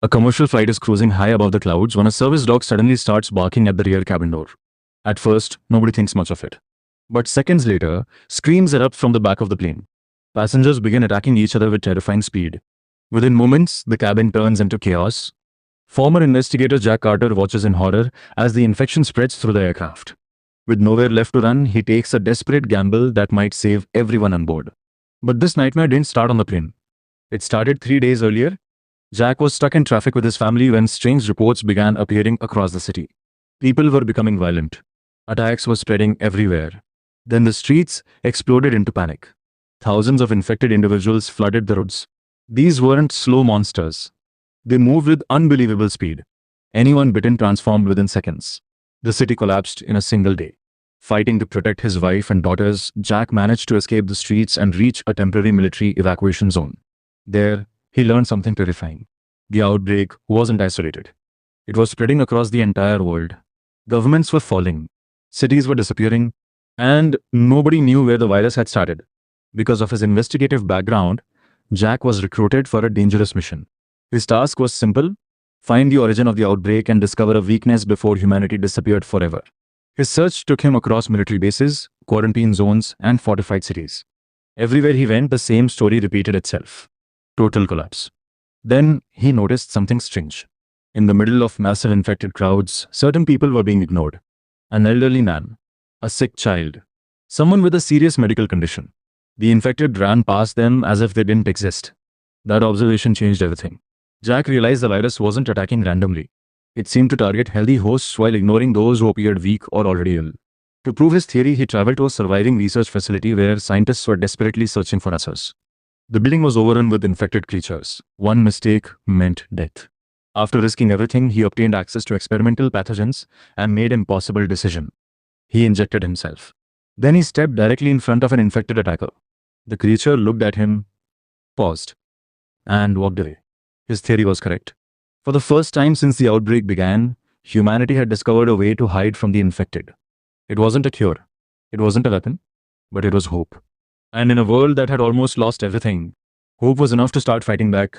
A commercial flight is cruising high above the clouds when a service dog suddenly starts barking at the rear cabin door. At first, nobody thinks much of it. But seconds later, screams erupt from the back of the plane. Passengers begin attacking each other with terrifying speed. Within moments, the cabin turns into chaos. Former investigator Jack Carter watches in horror as the infection spreads through the aircraft. With nowhere left to run, he takes a desperate gamble that might save everyone on board. But this nightmare didn't start on the plane. It started 3 days earlier. Jack was stuck in traffic with his family when strange reports began appearing across the city. People were becoming violent. Attacks were spreading everywhere. Then the streets exploded into panic. Thousands of infected individuals flooded the roads. These weren't slow monsters. They moved with unbelievable speed. Anyone bitten transformed within seconds. The city collapsed in a single day. Fighting to protect his wife and daughters, Jack managed to escape the streets and reach a temporary military evacuation zone. There, he learned something terrifying. The outbreak wasn't isolated. It was spreading across the entire world. Governments were falling. Cities were disappearing. And nobody knew where the virus had started. Because of his investigative background, Jack was recruited for a dangerous mission. His task was simple: find the origin of the outbreak and discover a weakness before humanity disappeared forever. His search took him across military bases, quarantine zones, and fortified cities. Everywhere he went, the same story repeated itself. Total collapse. Then he noticed something strange. In the middle of massive infected crowds, certain people were being ignored. An elderly man, a sick child, someone with a serious medical condition. The infected ran past them as if they didn't exist. That observation changed everything. Jack realized the virus wasn't attacking randomly. It seemed to target healthy hosts while ignoring those who appeared weak or already ill. To prove his theory, he traveled to a surviving research facility where scientists were desperately searching for answers. The building was overrun with infected creatures. One mistake meant death. After risking everything, he obtained access to experimental pathogens and made an impossible decision. He injected himself. Then he stepped directly in front of an infected attacker. The creature looked at him, paused, and walked away. His theory was correct. For the first time since the outbreak began, humanity had discovered a way to hide from the infected. It wasn't a cure. It wasn't a weapon. But it was hope. And in a world that had almost lost everything, hope was enough to start fighting back.